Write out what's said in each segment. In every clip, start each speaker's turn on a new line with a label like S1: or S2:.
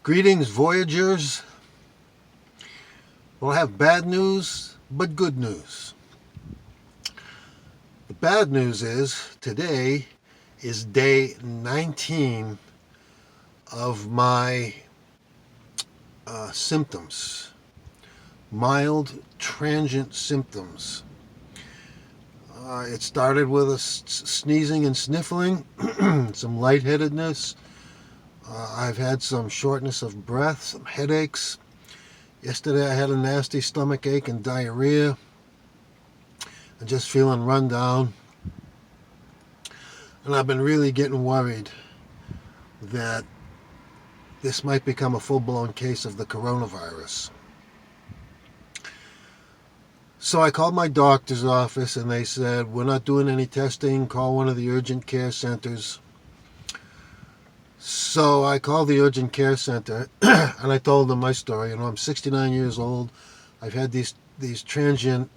S1: Greetings, Voyagers. We'll have bad news, but good news. The bad news is today is day 19 of my symptoms, mild transient symptoms. It started with a sneezing and sniffling, some lightheadedness. I've had some shortness of breath, some headaches. Yesterday I had a nasty stomach ache and diarrhea. I'm just feeling run down. And I've been really getting worried that this might become a full-blown case of the coronavirus. So I called my doctor's office and they said, we're not doing any testing, call one of the urgent care centers. So I called the urgent care center and I told them my story. I'm 69 years old. I've had these transient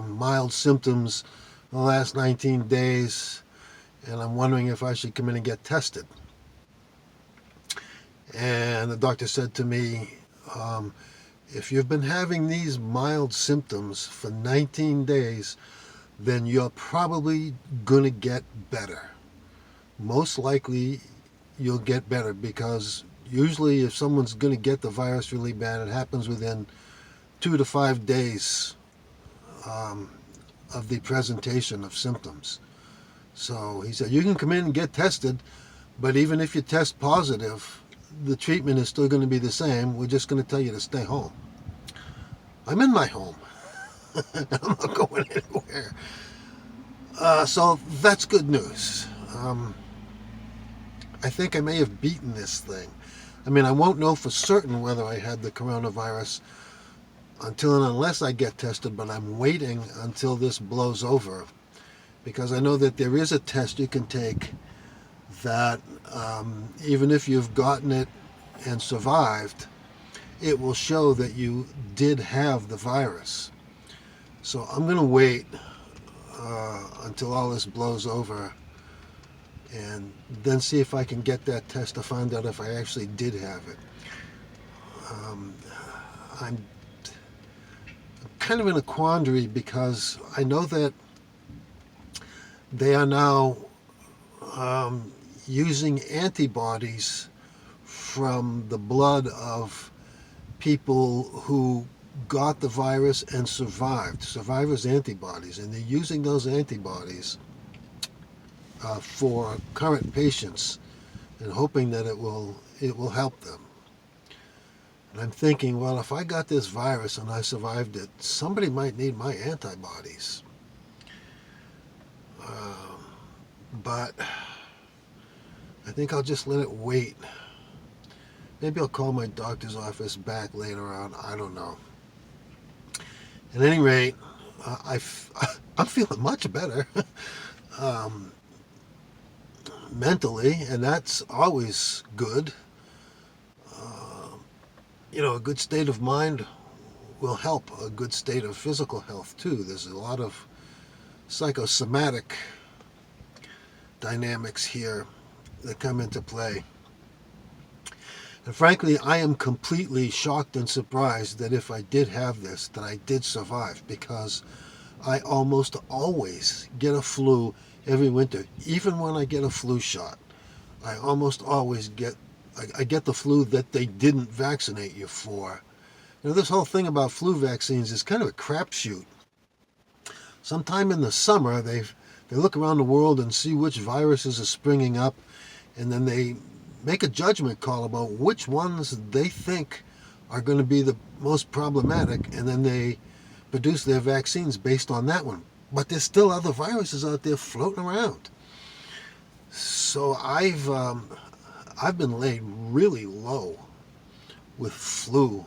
S1: mild symptoms the last 19 days, and I'm wondering if I should come in and get tested. And the doctor said to me, if you've been having these mild symptoms for 19 days, then you're probably going to get better. Most likely you'll get better, because usually if someone's going to get the virus really bad, it happens within 2 to 5 days of the presentation of symptoms. So he said, you can come in and get tested, but even if you test positive, the treatment is still going to be the same. We're just going to tell you to stay home. I'm in my home. I'm not going anywhere. So that's good news. I think I may have beaten this thing. I mean, I won't know for certain whether I had the coronavirus until and unless I get tested, but I'm waiting until this blows over, because I know that there is a test you can take that even if you've gotten it and survived, it will show that you did have the virus. So I'm going to wait until all this blows over and then see if I can get that test to find out if I actually did have it. I'm kind of in a quandary, because I know that they are now using antibodies from the blood of people who got the virus and survived, survivors' antibodies, and they're using those antibodies for current patients and hoping that it will help them. And I'm thinking, well, if I got this virus and I survived it, somebody might need my antibodies. But I think I'll just let it wait. Maybe I'll call my doctor's office back later on. I don't know. At any rate, I'm feeling much better. Mentally, and that's always good. A good state of mind will help a good state of physical health too. There's a lot of psychosomatic dynamics here that come into play. And frankly, I am completely shocked and surprised that if I did have this, that I did survive, because I almost always get a flu every winter. Even when I get a flu shot, I almost always get the flu that they didn't vaccinate you for. This whole thing about flu vaccines is kind of a crapshoot. Sometime in the summer, they look around the world and see which viruses are springing up, and then they make a judgment call about which ones they think are going to be the most problematic, and then they produce their vaccines based on that one. But there's still other viruses out there floating around. So I've been laid really low with flu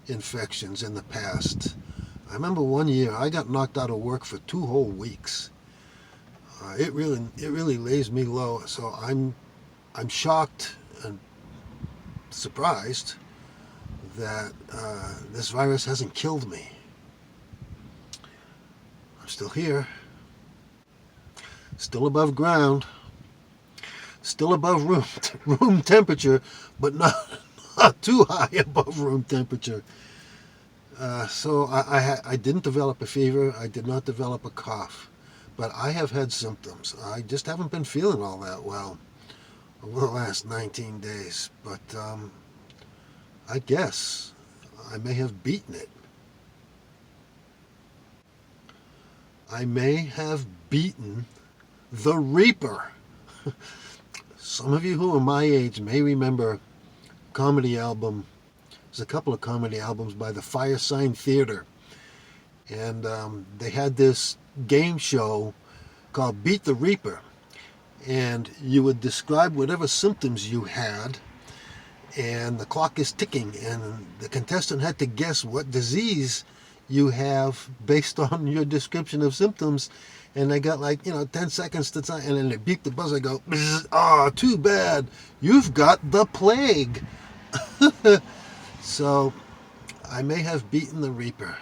S1: infections in the past. I remember one year I got knocked out of work for 2 whole weeks. It really lays me low. So I'm shocked and surprised that this virus hasn't killed me. I'm still here, still above ground, still above room temperature, but not too high above room temperature. So I didn't develop a fever. I did not develop a cough. But I have had symptoms. I just haven't been feeling all that well over the last 19 days. But I guess I may have beaten it. I may have beaten the Reaper. Some of you who are my age may remember a comedy album. There's a couple of comedy albums by the Firesign Theater. And they had this game show called Beat the Reaper. And you would describe whatever symptoms you had, and the clock is ticking, and the contestant had to guess what disease you have based on your description of symptoms. And they got 10 seconds to time, and then they beep the buzzer. I go, oh, too bad, you've got the plague. So I may have beaten the Reaper.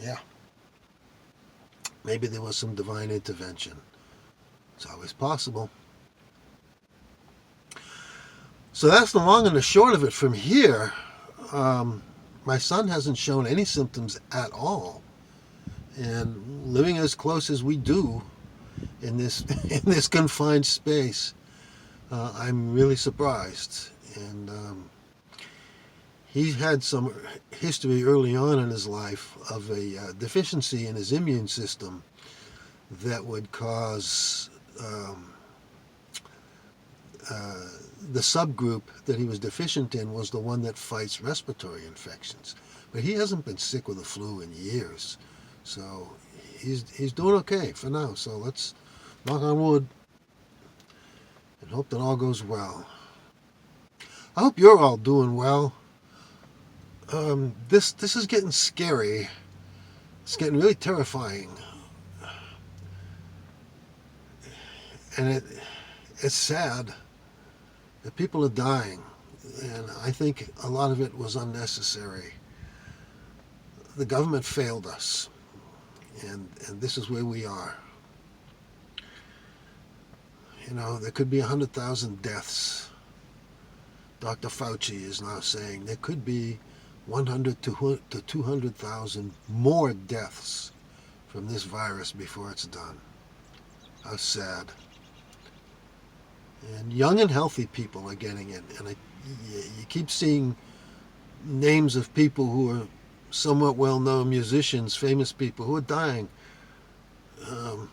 S1: Yeah. Maybe there was some divine intervention. It's always possible. So that's the long and the short of it from here. My son hasn't shown any symptoms at all. And living as close as we do in this confined space, I'm really surprised. And he had some history early on in his life of a deficiency in his immune system that would cause the subgroup that he was deficient in was the one that fights respiratory infections. But he hasn't been sick with the flu in years. So he's doing okay for now. So let's knock on wood and hope that all goes well. I hope you're all doing well. This is getting scary. It's getting really terrifying. And it's sad that people are dying. And I think a lot of it was unnecessary. The government failed us. And this is where we are. There could be 100,000 deaths. Dr. Fauci is now saying there could be 100 to 200,000 more deaths from this virus before it's done. How sad. And young and healthy people are getting it. And you keep seeing names of people who are somewhat well-known musicians, famous people who are dying. And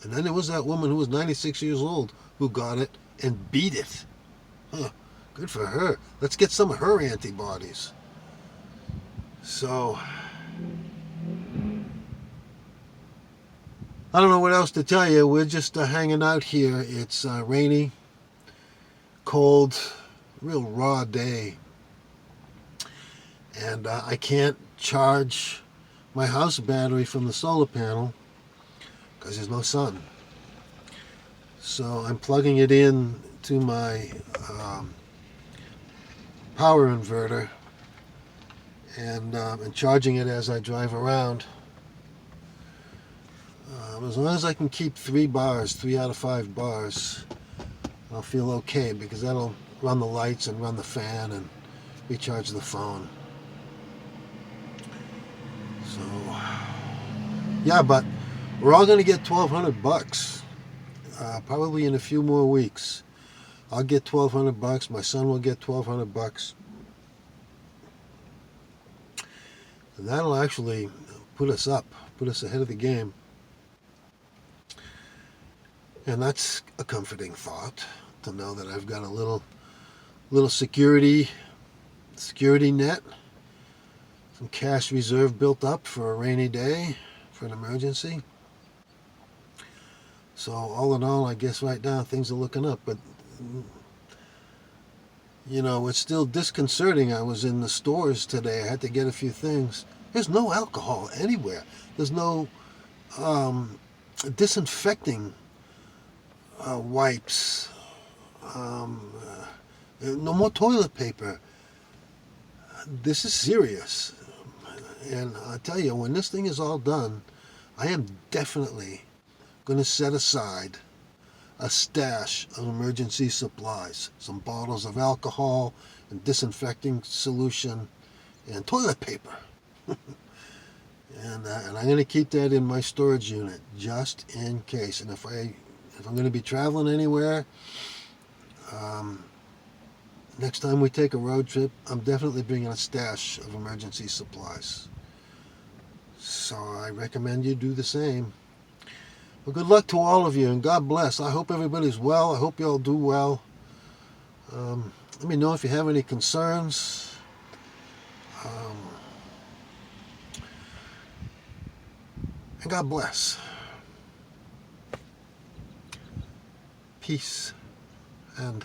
S1: then there was that woman who was 96 years old who got it and beat it. Huh, good for her. Let's get some of her antibodies. So, I don't know what else to tell you. We're just hanging out here. It's rainy, cold, real raw day. And I can't charge my house battery from the solar panel because there's no sun. So I'm plugging it in to my power inverter and charging it as I drive around. As long as I can keep 3 out of 5 bars, I'll feel okay, because that'll run the lights and run the fan and recharge the phone. So, yeah, but we're all going to get $1,200, probably in a few more weeks. I'll get $1,200. My son will get $1,200, and that'll actually put us ahead of the game. And that's a comforting thought, to know that I've got a little security net, some cash reserve built up for a rainy day, for an emergency. So all in all, I guess right now things are looking up. But it's still disconcerting. I was in the stores today. I had to get a few things. There's no alcohol anywhere. There's no disinfecting wipes, no more toilet paper. This is serious. And I tell you, when this thing is all done, I am definitely going to set aside a stash of emergency supplies, some bottles of alcohol and disinfecting solution and toilet paper. And I'm going to keep that in my storage unit just in case. And if I'm going to be traveling anywhere, next time we take a road trip, I'm definitely bringing a stash of emergency supplies. So I recommend you do the same. Well, good luck to all of you, and God bless. I hope everybody's well. I hope you all do well. Let me know if you have any concerns. And God bless. Peace and